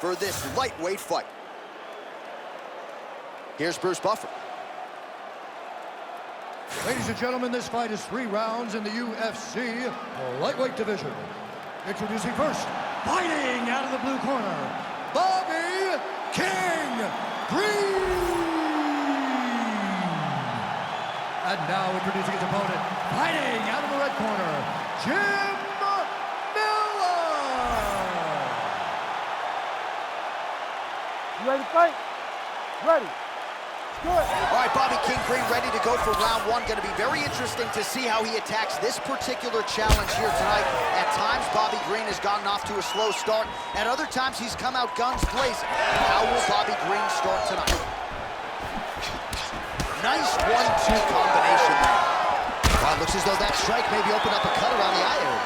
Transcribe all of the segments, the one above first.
for this lightweight fight. Here's Bruce Buffer. Ladies and gentlemen, this fight is 3 rounds in the UFC lightweight division. Introducing first, fighting out of the blue corner, Bobby King Green. And now introducing his opponent, fighting out of the red corner, Jim Miller. You ready to fight? Ready. Good. All right, Bobby King Green ready to go for round 1. Going to be very interesting to see how he attacks this particular challenge here tonight. At times, Bobby Green has gotten off to a slow start. At other times, he's come out guns blazing. How will Bobby Green start tonight? Nice 1-2 combination there. Well, it looks as though that strike maybe opened up a cut around the eye area.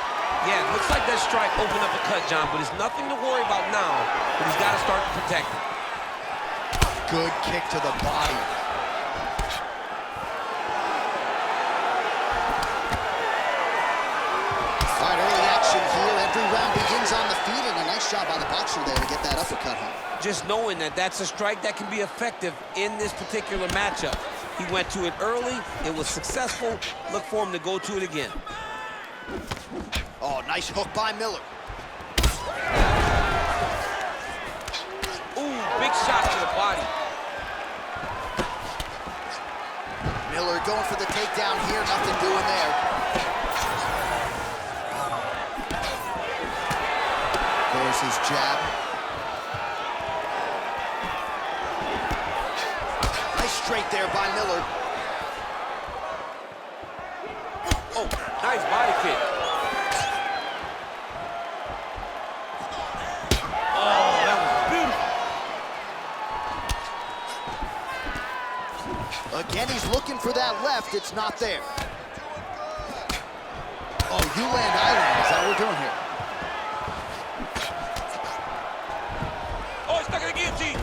Yeah, it looks like that strike opened up a cut, John, but it's nothing to worry about now, but he's got to start to protect it. Good kick to the body. All right, early action here. Every round begins on the feet, and a nice job by the boxer there to get that uppercut home. Just knowing that that's a strike that can be effective in this particular matchup. He went to it early. It was successful. Look for him to go to it again. Oh, nice hook by Miller. Ooh, big shot to the body. Miller going for the takedown here. Nothing doing there. There's his jab. Nice straight there by Miller. Oh, nice body kick. Oh, that was beautiful. Again, he's looking for that left. It's not there. Oh, you land, I land. Is that what we're doing here? Oh, he's stuck in the guillotine.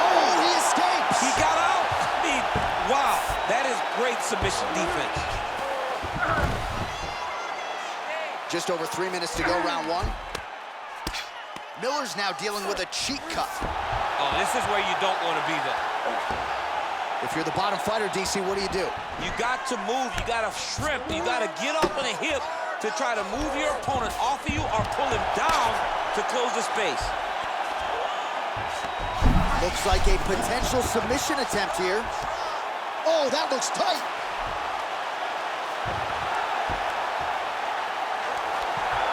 Oh, he escapes. He got out. I mean, wow. That is great submission defense. Just over 3 minutes to go, round 1. Miller's now dealing with a cheek cut. Oh, this is where you don't want to be, though. If you're the bottom fighter, DC, what do? You got to move. You got to shrimp. You got to get up on a hip to try to move your opponent off of you or pull him down to close the space. Looks like a potential submission attempt here. Oh, that looks tight.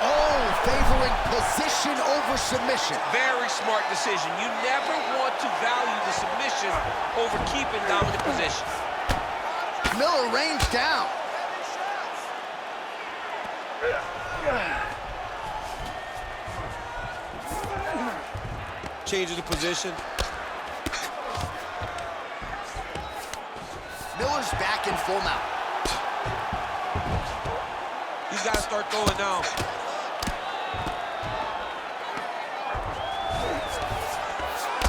Oh, favoring position over submission. Very smart decision. You never want to value the submission over keeping dominant position. Miller rains down. Changes the position. Miller's back in full mount. He's got to start throwing now.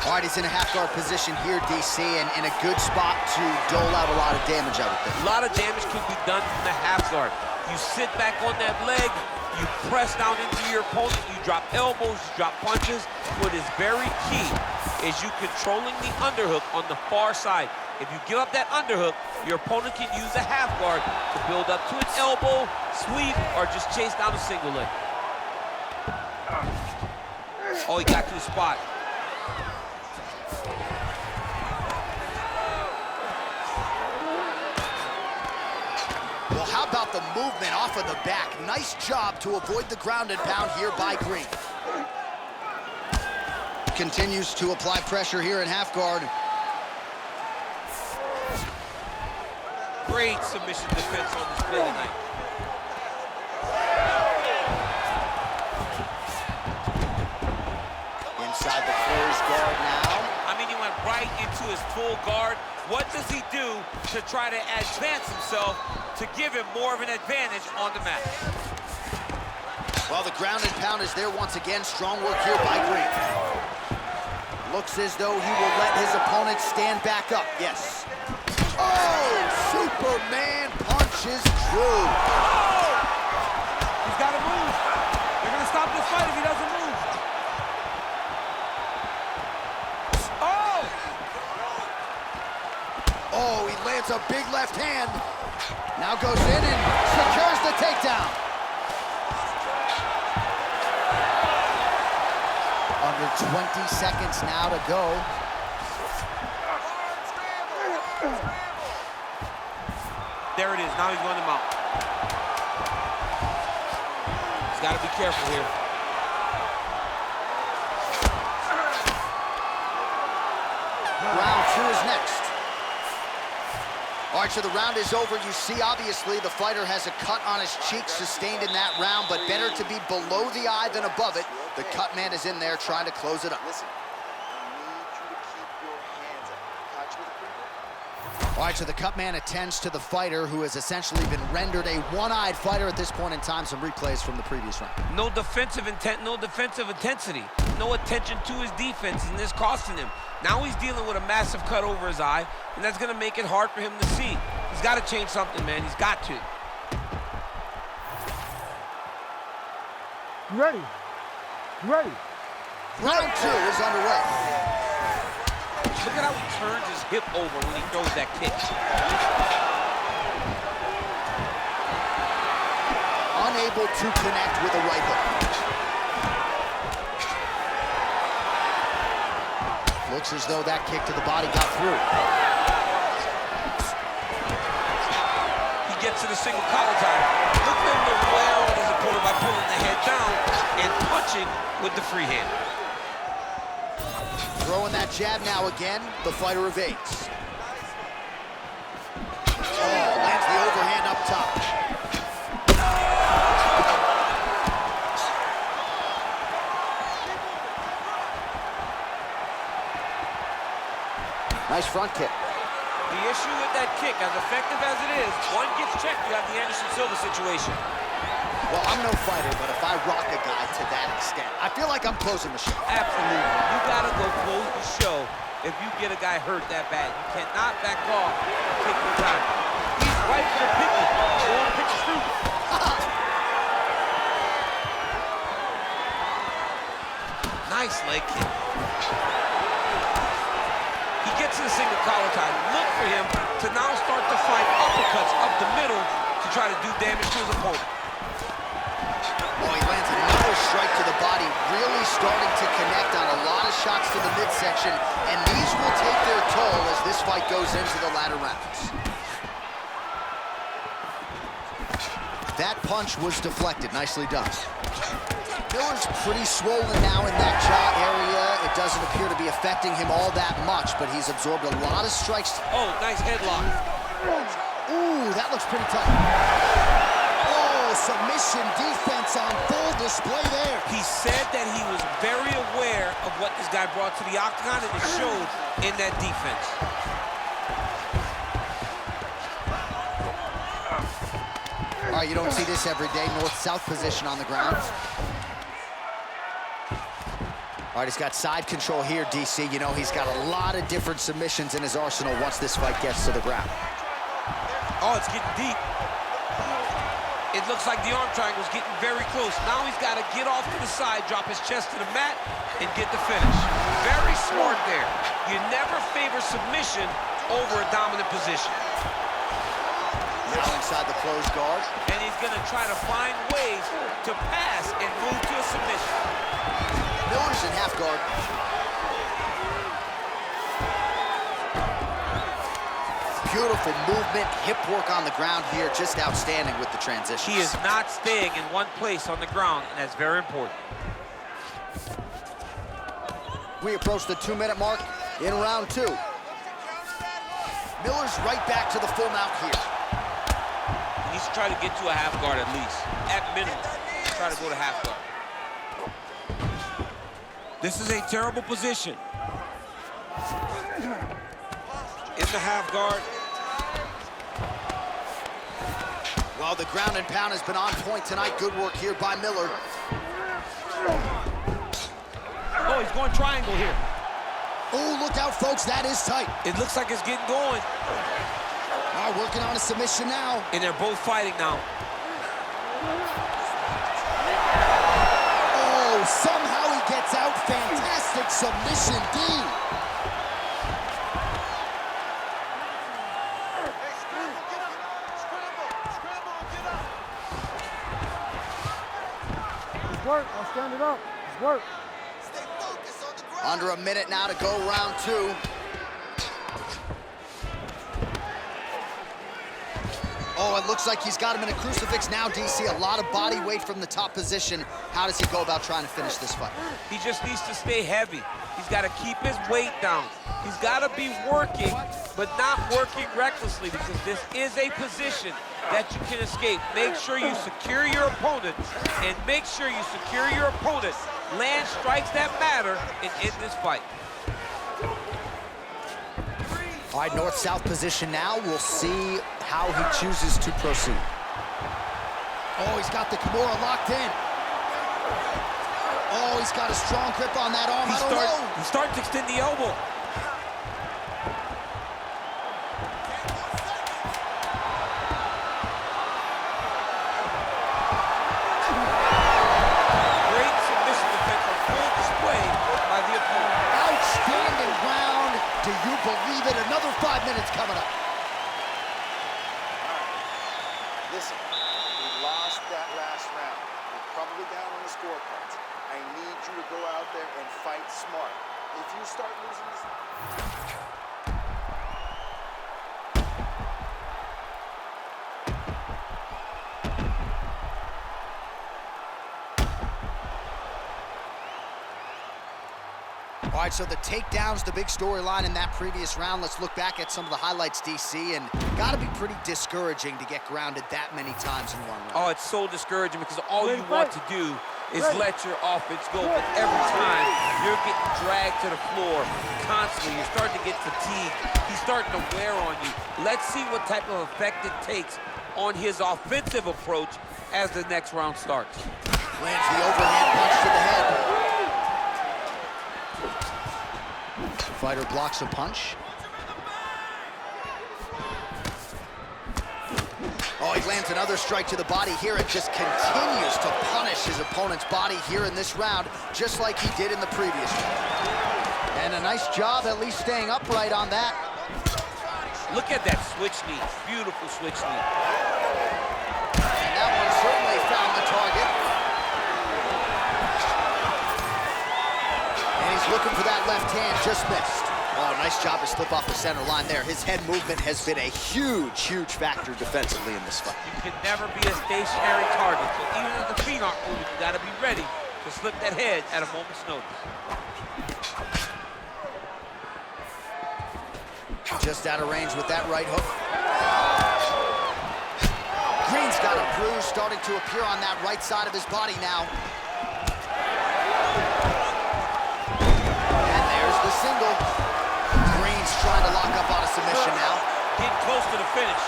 All right, he's in a half-guard position here, DC, and in a good spot to dole out a lot of damage, I would think. A lot of damage can be done from the half guard. You sit back on that leg, you press down into your opponent, you drop elbows, you drop punches. What is very key is you controlling the underhook on the far side. If you give up that underhook, your opponent can use a half guard to build up to an elbow, sweep, or just chase down a single leg. Oh, he got to the spot. Well, how about the movement off of the back? Nice job to avoid the ground and pound here by Green. Continues to apply pressure here in half guard. Great submission defense on display tonight. Inside the closed guard now. I mean, he went right into his full guard. What does he do to try to advance himself to give him more of an advantage on the mat? Well, the ground and pound is there once again. Strong work here by Green. Looks as though he will let his opponent stand back up. Yes. Oh, Superman punches true. He's got to move. They're going to stop this fight if he doesn't move. a big left hand. Now goes in and secures the takedown. Under 20 seconds now to go. There it is. Now he's going to mount. He's got to be careful here. Round 2 is next. All right, so the round is over. You see, obviously, the fighter has a cut on his cheek sustained in that round, but better to be below the eye than above it. The cut man is in there trying to close it up. Listen, I need you to keep your hands up. Catch with the finger. All right, so the cut man attends to the fighter who has essentially been rendered a one-eyed fighter at this point in time. Some replays from the previous round. No defensive intent, no defensive intensity. No attention to his defense, and this costing him. Now he's dealing with a massive cut over his eye, and that's gonna make it hard for him to see. He's gotta change something, man. He's got to. You ready? You ready? Round 2 is underway. Look at how he turns his hip over when he throws that kick. Unable to connect with a right hook. Looks as though that kick to the body got through. He gets to the single collar tie. Look for him to wear on his opponent by pulling the head down and punching with the free hand. Throwing that jab now again, the fighter evades. Oh, lands the overhand up top. Nice front kick. The issue with that kick, as effective as it is, one gets checked, you have the Anderson Silva situation. Well, I'm no fighter, but if I rock a guy to that extent, I feel like I'm closing the show. Absolutely. You gotta go close the show if you get a guy hurt that bad. You cannot back off and take your time. He's right for the picking. Go on, pitch his fruit. Nice leg kick. He gets to the single collar tie. Look for him to now start to find uppercuts up the middle to try to do damage to his opponent. Oh, he lands another strike to the body, really starting to connect on a lot of shots to the midsection, and these will take their toll as this fight goes into the latter rounds. That punch was deflected. Nicely done. Miller's pretty swollen now in that jaw area. It doesn't appear to be affecting him all that much, but he's absorbed a lot of strikes. Oh, nice headlock. Ooh, that looks pretty tough. Oh, submission defense on full display there. He said that he was very aware of what this guy brought to the octagon, and it showed in that defense. All right, you don't see this every day. North-south position on the ground. All right, he's got side control here, DC. You know, he's got a lot of different submissions in his arsenal once this fight gets to the ground. Oh, it's getting deep. It looks like the arm triangle's getting very close. Now he's got to get off to the side, drop his chest to the mat, and get the finish. Very smart there. You never favor submission over a dominant position. Now inside the closed guard. And he's going to try to find ways to pass and move to a submission. Miller's in half guard. Beautiful movement, hip work on the ground here, just outstanding with the transition. He is not staying in one place on the ground, and that's very important. We approach the 2-minute mark in round 2. Miller's right back to the full mount here. He needs to try to get to a half guard at least. At minimum, try to go to half guard. This is a terrible position. In the half guard. Well, the ground and pound has been on point tonight. Good work here by Miller. Oh, he's going triangle here. Oh, look out, folks. That is tight. It looks like it's getting going. All right, working on a submission now. And they're both fighting now. Oh, somehow he gets out. Fantastic submission, D. Turn it up. It's work. Stay focused on the ground. Under a minute now to go, round 2. Oh, it looks like he's got him in a crucifix now, DC. A lot of body weight from the top position. How does he go about trying to finish this fight? He just needs to stay heavy. He's got to keep his weight down. He's got to be working, but not working recklessly, because this is a position that you can escape. Make sure you secure your opponent, and make sure you secure your opponent. Land strikes that matter and end this fight. All right, north-south position now. We'll see how he chooses to proceed. Oh, he's got the Kimura locked in. Oh, he's got a strong grip on that arm. He's starting to extend the elbow. Great submission defense on full display by the opponent. Outstanding round. Do you believe it? Another 5 minutes coming up. Listen, we lost that last round. We're probably down on the scorecards. I need you to go out there and fight smart. If you start losing this... All right, so the takedown's the big storyline in that previous round. Let's look back at some of the highlights, DC, and gotta be pretty discouraging to get grounded that many times in one round. Oh, it's so discouraging, because all you want to do is let your offense go, but every time you're getting dragged to the floor constantly, you're starting to get fatigued. He's starting to wear on you. Let's see what type of effect it takes on his offensive approach as the next round starts. Lands the overhand punch to the head. Fighter blocks a punch. Oh, he lands another strike to the body here. It just continues to punish his opponent's body here in this round, just like he did in the previous one. And a nice job at least staying upright on that. Look at that switch knee. Beautiful switch knee. And that one certainly found the target. And he's looking for that left hand, just missed. Oh, nice job to slip off the center line there. His head movement has been a huge, huge factor defensively in this fight. You can never be a stationary target, so even if the feet aren't moving, you gotta be ready to slip that head at a moment's notice. Just out of range with that right hook. Green's got a bruise starting to appear on that right side of his body now. And there's the single. Green's trying to lock up on a submission now. Getting close to the finish.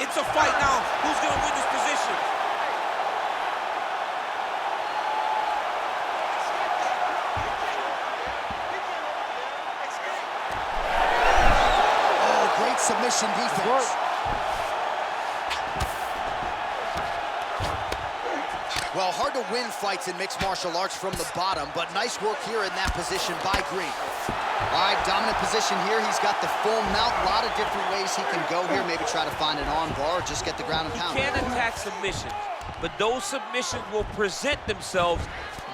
It's a fight now. Who's gonna win this position? Oh, great submission defense. Well, hard to win fights in mixed martial arts from the bottom, but nice work here in that position by Green. All right, dominant position here. He's got the full mount. A lot of different ways he can go here. Maybe try to find an arm bar or just get the ground and pound. He can attack submissions, but those submissions will present themselves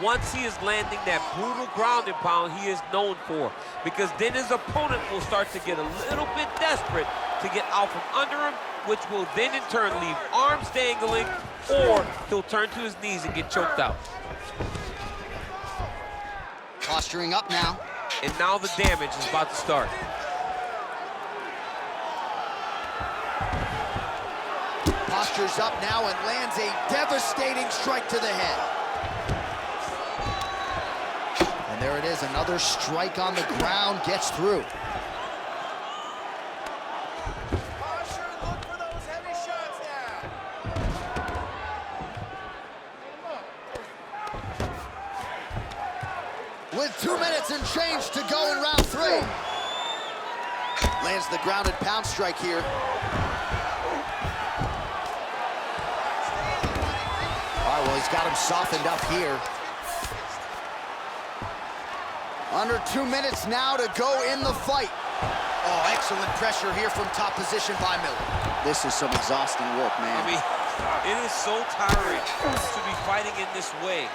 once he is landing that brutal ground and pound he is known for, because then his opponent will start to get a little bit desperate to get out from under him, which will then in turn leave arms dangling, or he'll turn to his knees and get choked out. Posturing up now. And now the damage is about to start. Postures up now and lands a devastating strike to the head. And there it is, another strike on the ground, gets through. With 2 minutes and change to go in round 3. Lands the grounded pound strike here. All right, well, he's got him softened up here. Under 2 minutes now to go in the fight. Oh, excellent pressure here from top position by Miller. This is some exhausting work, man. I mean, it is so tiring to be fighting in this way.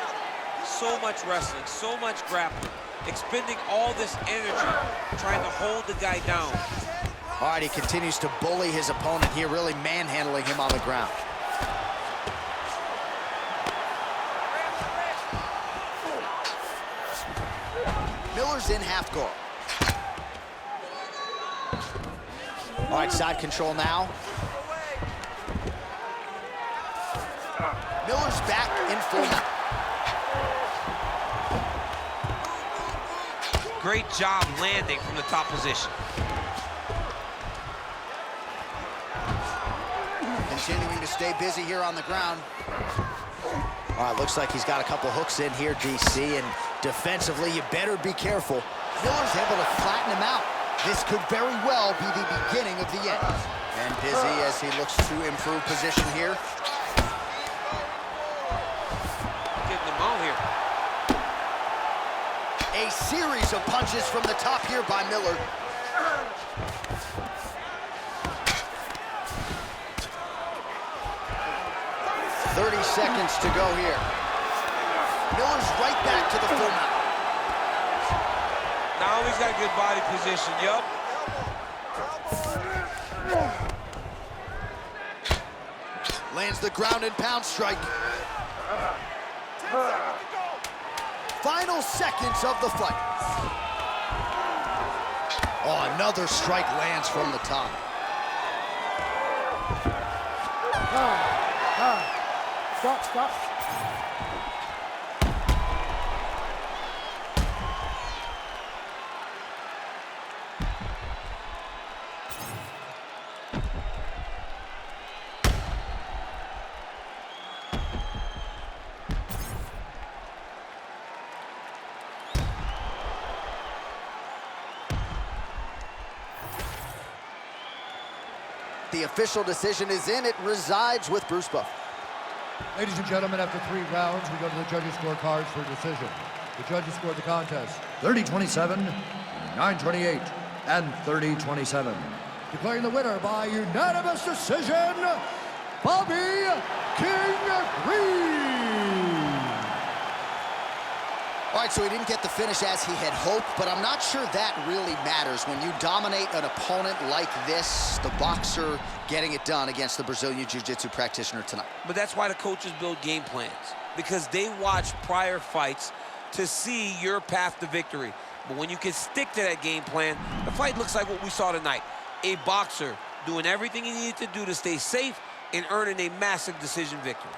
So much wrestling, so much grappling, expending all this energy trying to hold the guy down. All right, he continues to bully his opponent here, really manhandling him on the ground. Miller's in half guard. All right, side control now. Miller's back in full mount. Great job landing from the top position. Continuing to stay busy here on the ground. All right, looks like he's got a couple hooks in here, DC, and defensively, you better be careful. Miller's able to flatten him out. This could very well be the beginning of the end. And busy as he looks to improve position here. Getting them out here. A series of punches from the top here by Miller. "30 seconds to go here. Miller's right back to the full mount. Now he's got good body position, yup. Lands the ground and pound strike. Final seconds of the fight. Oh, another strike lands from the top. Stop. The official decision is in. It resides with Bruce Buff. Ladies and gentlemen, after 3 rounds, we go to the judges' scorecards for decision. The judges scored the contest 30-27, 9-28, and 30-27. Declaring the winner by unanimous decision, Bobby King Green. All right, so he didn't get the finish as he had hoped, but I'm not sure that really matters. When you dominate an opponent like this, the boxer getting it done against the Brazilian Jiu-Jitsu practitioner tonight. But that's why the coaches build game plans, because they watch prior fights to see your path to victory. But when you can stick to that game plan, the fight looks like what we saw tonight. A boxer doing everything he needed to do to stay safe and earning a massive decision victory.